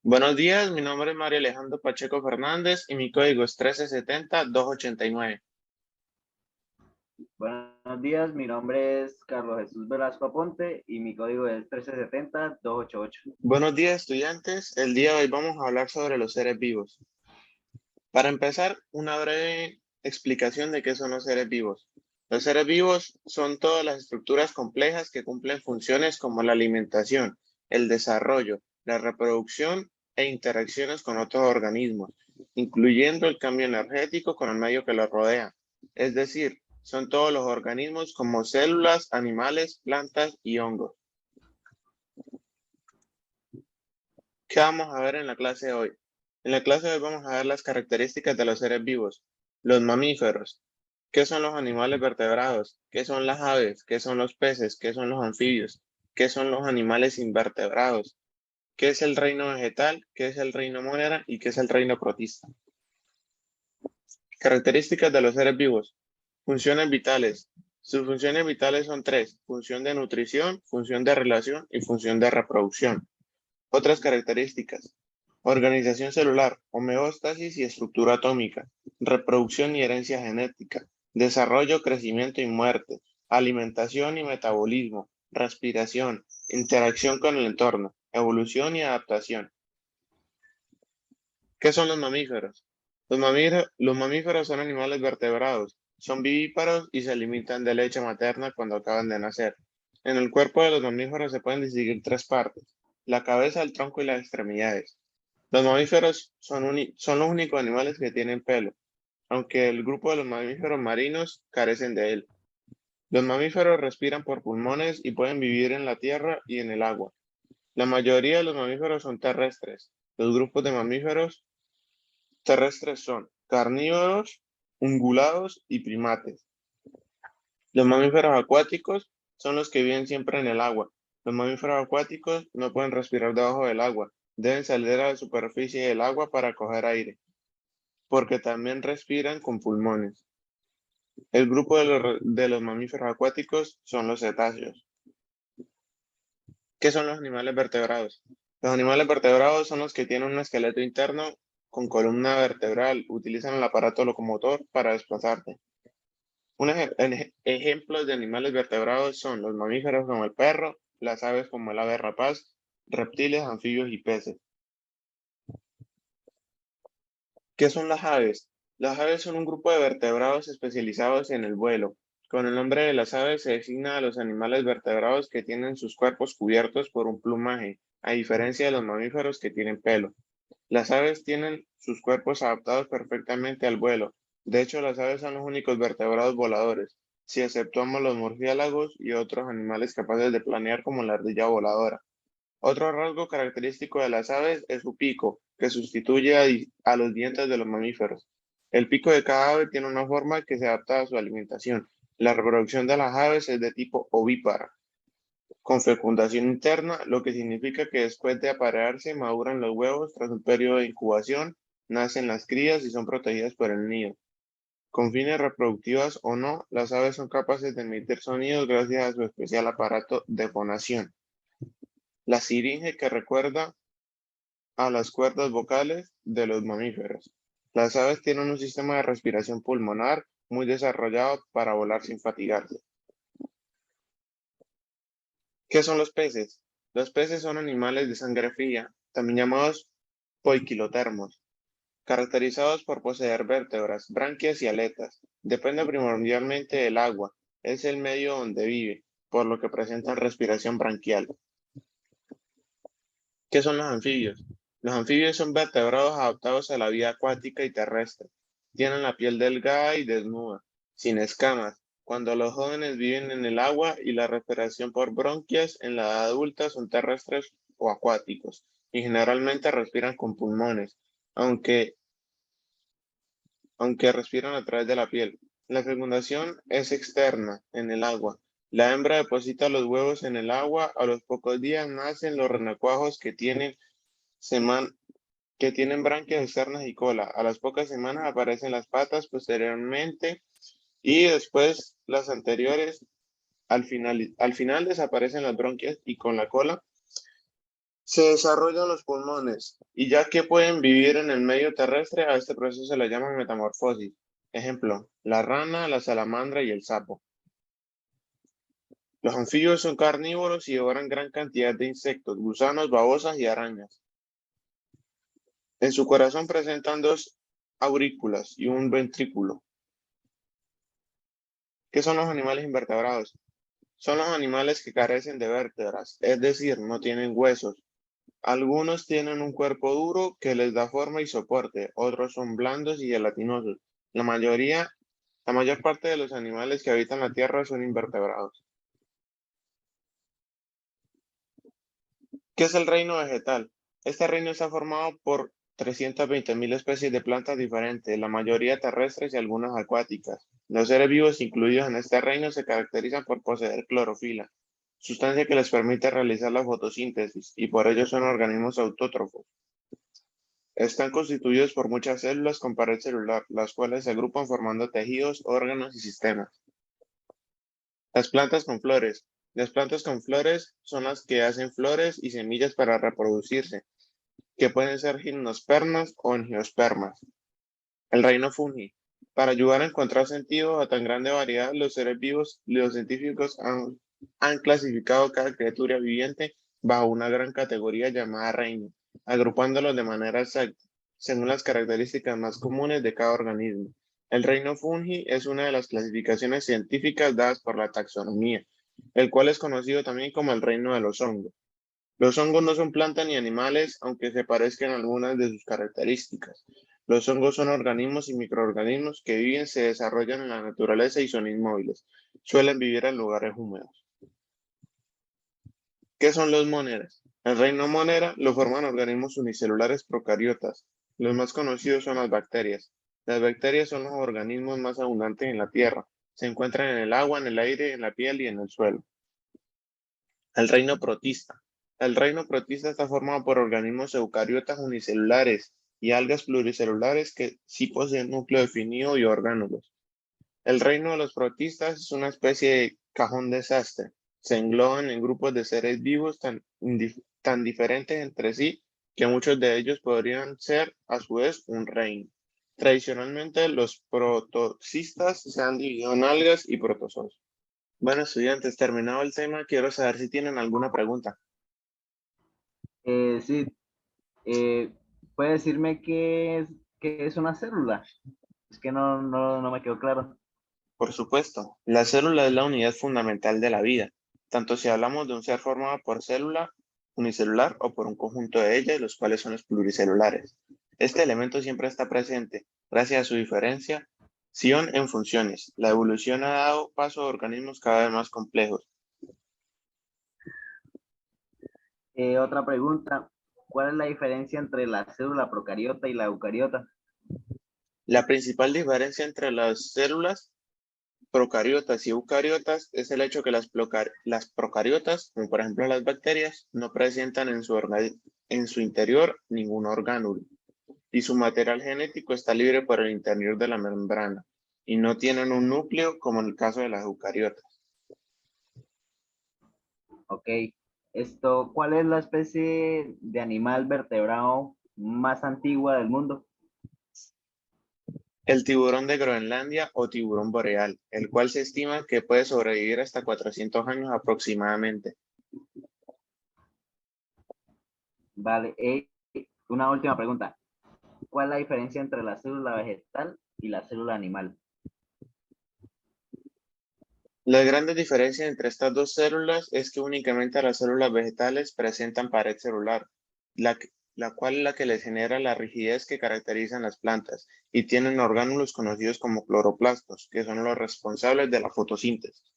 Buenos días, mi nombre es Mario Alejandro Pacheco Fernández y mi código es 1370-289. Buenos días, mi nombre es Carlos Jesús Velasco Aponte y mi código es 1370-288. Buenos días, estudiantes. El día de hoy vamos a hablar sobre los seres vivos. Para empezar, una breve explicación de qué son los seres vivos. Los seres vivos son todas las estructuras complejas que cumplen funciones como la alimentación, el desarrollo, la reproducción e interacciones con otros organismos, incluyendo el cambio energético con el medio que los rodea. Es decir, son todos los organismos como células, animales, plantas y hongos. ¿Qué vamos a ver en la clase de hoy? En la clase de hoy vamos a ver las características de los seres vivos, los mamíferos, qué son los animales vertebrados, qué son las aves, qué son los peces, qué son los anfibios, qué son los animales invertebrados, qué es el reino vegetal, qué es el reino monera y qué es el reino protista. Características de los seres vivos. Funciones vitales. Sus funciones vitales son tres: función de nutrición, función de relación y función de reproducción. Otras características: organización celular, homeostasis y estructura atómica, reproducción y herencia genética, desarrollo, crecimiento y muerte, alimentación y metabolismo, respiración, interacción con el entorno, evolución y adaptación. ¿Qué son los mamíferos? Los mamíferos son animales vertebrados, son vivíparos y se alimentan de leche materna cuando acaban de nacer. En el cuerpo de los mamíferos se pueden distinguir tres partes: la cabeza, el tronco y las extremidades. Los mamíferos son los únicos animales que tienen pelo, aunque el grupo de los mamíferos marinos carecen de él. Los mamíferos respiran por pulmones y pueden vivir en la tierra y en el agua. La mayoría de los mamíferos son terrestres. Los grupos de mamíferos terrestres son carnívoros, ungulados y primates. Los mamíferos acuáticos son los que viven siempre en el agua. Los mamíferos acuáticos no pueden respirar debajo del agua. Deben salir a la superficie del agua para coger aire, porque también respiran con pulmones. El grupo de los mamíferos acuáticos son los cetáceos. ¿Qué son los animales vertebrados? Los animales vertebrados son los que tienen un esqueleto interno con columna vertebral, utilizan el aparato locomotor para desplazarse. Ejemplos de animales vertebrados son los mamíferos como el perro, las aves como el ave rapaz, reptiles, anfibios y peces. ¿Qué son las aves? Las aves son un grupo de vertebrados especializados en el vuelo. Con el nombre de las aves se designa a los animales vertebrados que tienen sus cuerpos cubiertos por un plumaje, a diferencia de los mamíferos que tienen pelo. Las aves tienen sus cuerpos adaptados perfectamente al vuelo. De hecho, las aves son los únicos vertebrados voladores, si exceptuamos los murciélagos y otros animales capaces de planear como la ardilla voladora. Otro rasgo característico de las aves es su pico, que sustituye a los dientes de los mamíferos. El pico de cada ave tiene una forma que se adapta a su alimentación. La reproducción de las aves es de tipo ovípara, con fecundación interna, lo que significa que después de aparearse maduran los huevos. Tras un periodo de incubación, nacen las crías y son protegidas por el nido. Con fines reproductivas o no, las aves son capaces de emitir sonidos gracias a su especial aparato de fonación, la siringe, que recuerda a las cuerdas vocales de los mamíferos. Las aves tienen un sistema de respiración pulmonar muy desarrollado para volar sin fatigarse. ¿Qué son los peces? Los peces son animales de sangre fría, también llamados poiquilotermos, caracterizados por poseer vértebras, branquias y aletas. Depende primordialmente del agua, es el medio donde vive, por lo que presentan respiración branquial. ¿Qué son los anfibios? Los anfibios son vertebrados adaptados a la vida acuática y terrestre. Tienen la piel delgada y desnuda, sin escamas. Cuando los jóvenes viven en el agua y la respiración por bronquias, en la edad adulta son terrestres o acuáticos y generalmente respiran con pulmones, aunque, aunque respiran a través de la piel. La fecundación es externa, en el agua. La hembra deposita los huevos en el agua. A los pocos días nacen los renacuajos seman- que tienen branquias externas y cola. A las pocas semanas aparecen las patas, posteriormente y después las anteriores. Al final desaparecen las bronquias y con la cola Se desarrollan los pulmones y ya que pueden vivir en el medio terrestre, a este proceso se le llama metamorfosis. Ejemplo, la rana, la salamandra y el sapo. Los anfibios son carnívoros y devoran gran cantidad de insectos, gusanos, babosas y arañas. En su corazón presentan dos aurículas y un ventrículo. ¿Qué son los animales invertebrados? Son los animales que carecen de vértebras, es decir, no tienen huesos. Algunos tienen un cuerpo duro que les da forma y soporte, otros son blandos y gelatinosos. La mayor parte de los animales que habitan la Tierra son invertebrados. ¿Qué es el reino vegetal? Este reino está formado por 320.000 especies de plantas diferentes, la mayoría terrestres y algunas acuáticas. Los seres vivos incluidos en este reino se caracterizan por poseer clorofila, sustancia que les permite realizar la fotosíntesis, y por ello son organismos autótrofos. Están constituidos por muchas células con pared celular, las cuales se agrupan formando tejidos, órganos y sistemas. Las plantas con flores. Las plantas con flores son las que hacen flores y semillas para reproducirse, que pueden ser gimnospermas o angiospermas. El reino fungi. Para ayudar a encontrar sentido a tan grande variedad, los seres vivos, los científicos han clasificado cada criatura viviente bajo una gran categoría llamada reino, agrupándolos de manera exacta, según las características más comunes de cada organismo. El reino fungi es una de las clasificaciones científicas dadas por la taxonomía, el cual es conocido también como el reino de los hongos. Los hongos no son plantas ni animales, aunque se parezcan algunas de sus características. Los hongos son organismos y microorganismos que viven, se desarrollan en la naturaleza y son inmóviles. Suelen vivir en lugares húmedos. ¿Qué son los moneras? El reino monera lo forman organismos unicelulares procariotas. Los más conocidos son las bacterias. Las bacterias son los organismos más abundantes en la Tierra. Se encuentran en el agua, en el aire, en la piel y en el suelo. El reino protista. El reino protista está formado por organismos eucariotas unicelulares y algas pluricelulares que sí poseen núcleo definido y orgánulos. El reino de los protistas es una especie de cajón desastre. Se engloban en grupos de seres vivos tan diferentes entre sí que muchos de ellos podrían ser a su vez un reino. Tradicionalmente los protocistas se han dividido en algas y protozoos. Bueno, estudiantes, terminado el tema, quiero saber si tienen alguna pregunta. Sí, ¿puede decirme qué es una célula? Es que no me quedó claro. Por supuesto, la célula es la unidad fundamental de la vida, tanto si hablamos de un ser formado por célula unicelular o por un conjunto de ellas, los cuales son los pluricelulares. Este elemento siempre está presente, gracias a su diferenciación en funciones. La evolución ha dado paso a organismos cada vez más complejos. Otra pregunta, ¿cuál es la diferencia entre la célula procariota y la eucariota? La principal diferencia entre las células procariotas y eucariotas es el hecho que las procariotas, como por ejemplo las bacterias, no presentan en su interior ningún orgánulo y su material genético está libre por el interior de la membrana y no tienen un núcleo como en el caso de las eucariotas. Ok, ¿cuál es la especie de animal vertebrado más antigua del mundo? El tiburón de Groenlandia o tiburón boreal, el cual se estima que puede sobrevivir hasta 400 años aproximadamente. Vale, una última pregunta. ¿Cuál es la diferencia entre la célula vegetal y la célula animal? La gran diferencia entre estas dos células es que únicamente las células vegetales presentan pared celular, la cual es la que les genera la rigidez que caracterizan las plantas, y tienen orgánulos conocidos como cloroplastos, que son los responsables de la fotosíntesis.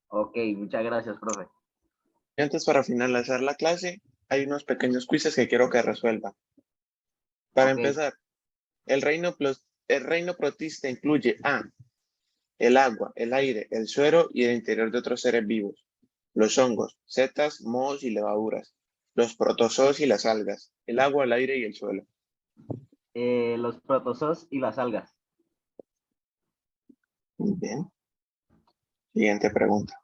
Ok, muchas gracias, profe. Y antes, para finalizar la clase, hay unos pequeños quizzes que quiero que resuelvan. Para Ok, empezar, el reino protista incluye A, el agua, el aire, el suero y el interior de otros seres vivos. Los hongos, setas, mohos y levaduras. Los protozoos y las algas. El agua, el aire y el suelo. los protozoos y las algas. Muy bien. Siguiente pregunta.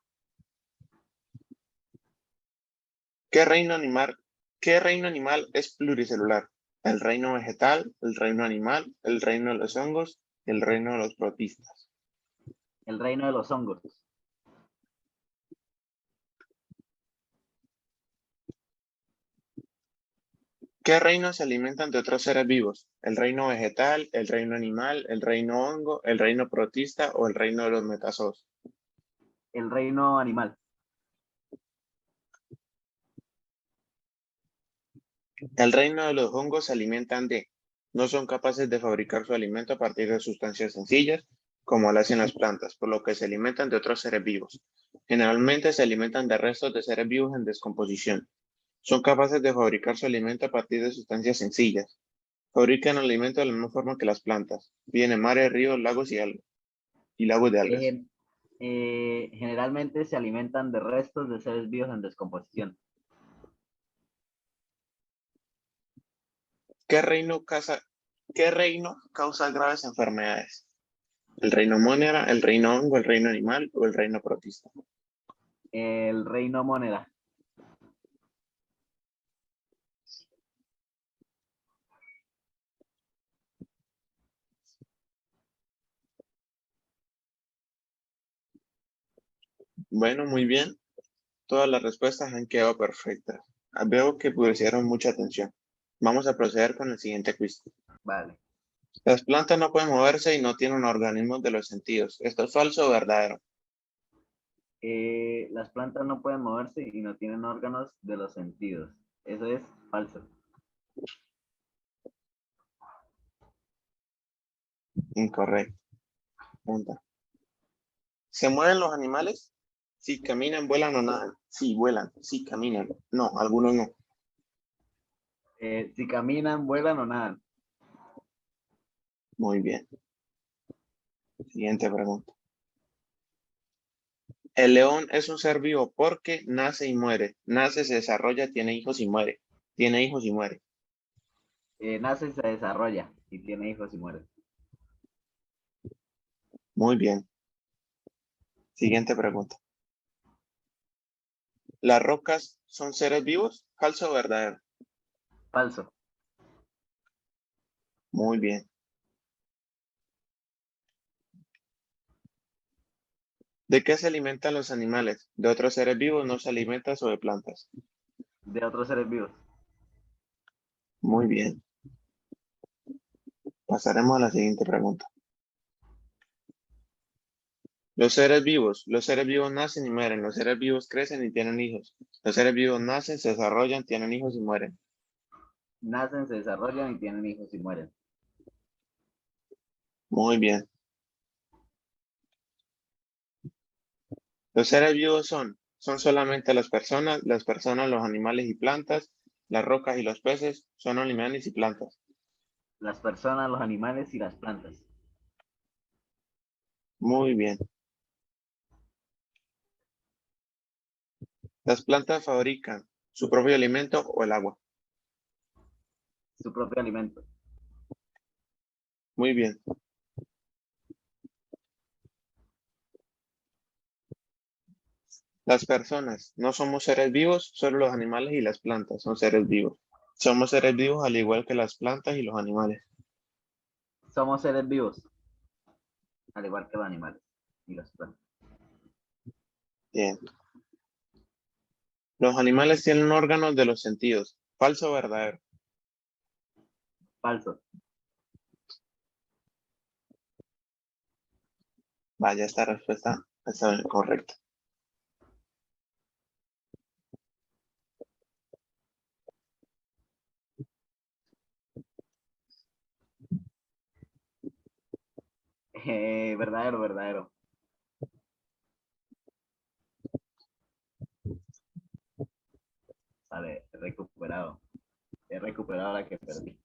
¿Qué reino animal es pluricelular? El reino vegetal, el reino animal, el reino de los hongos, el reino de los protistas. El reino de los hongos. ¿Qué reinos se alimentan de otros seres vivos? ¿El reino vegetal, el reino animal, el reino hongo, el reino protista o el reino de los metazoos? El reino animal. El reino de los hongos se alimentan de, no son capaces de fabricar su alimento a partir de sustancias sencillas, como lo hacen las plantas, por lo que se alimentan de otros seres vivos. Generalmente se alimentan de restos de seres vivos en descomposición. Son capaces de fabricar su alimento a partir de sustancias sencillas. Fabrican alimento de la misma forma que las plantas. Viven en mares, ríos, lagos y lagos de algas. Generalmente se alimentan de restos de seres vivos en descomposición. ¿Qué reino, ¿Qué reino causa graves enfermedades? ¿El reino monera, el reino hongo, el reino animal o el reino protista? El reino moneda. Bueno, muy bien. Todas las respuestas han quedado perfectas. Veo que pusieron mucha atención. Vamos a proceder con el siguiente quiz. Vale. Las plantas no pueden moverse y no tienen organismos de los sentidos. ¿Esto es falso o verdadero? Las plantas no pueden moverse y no tienen órganos de los sentidos. Eso es falso. Incorrecto. Punta. ¿Se mueven los animales? Sí, caminan, vuelan o nadan. Sí, vuelan. Sí, caminan. No, algunos no. Si caminan, vuelan o nadan. Muy bien. Siguiente pregunta. El león es un ser vivo porque nace y muere. Nace, se desarrolla, tiene hijos y muere. Tiene hijos y muere. Nace y se desarrolla y tiene hijos y muere. Muy bien. Siguiente pregunta. ¿Las rocas son seres vivos? ¿Falso o verdadero? Falso. Muy bien. ¿De qué se alimentan los animales? ¿De otros seres vivos? ¿No se alimentan o de plantas? De otros seres vivos. Muy bien. Pasaremos a la siguiente pregunta. Los seres vivos nacen y mueren. Los seres vivos crecen y tienen hijos. Los seres vivos nacen, se desarrollan, tienen hijos y mueren. Nacen, se desarrollan y tienen hijos y mueren. Muy bien. Los seres vivos son solamente las personas, los animales y plantas, las rocas y los peces, son animales y plantas. Las personas, los animales y las plantas. Muy bien. Las plantas fabrican su propio alimento o el agua. Su propio alimento. Muy bien. Las personas no somos seres vivos, solo los animales y las plantas son seres vivos. Somos seres vivos al igual que las plantas y los animales. Somos seres vivos, al igual que los animales y las plantas. Bien. Los animales tienen órganos de los sentidos. ¿Falso o verdadero? Falso. Vaya, esta respuesta está correcta. Verdadero, verdadero. Vale, he recuperado. He recuperado la que perdí.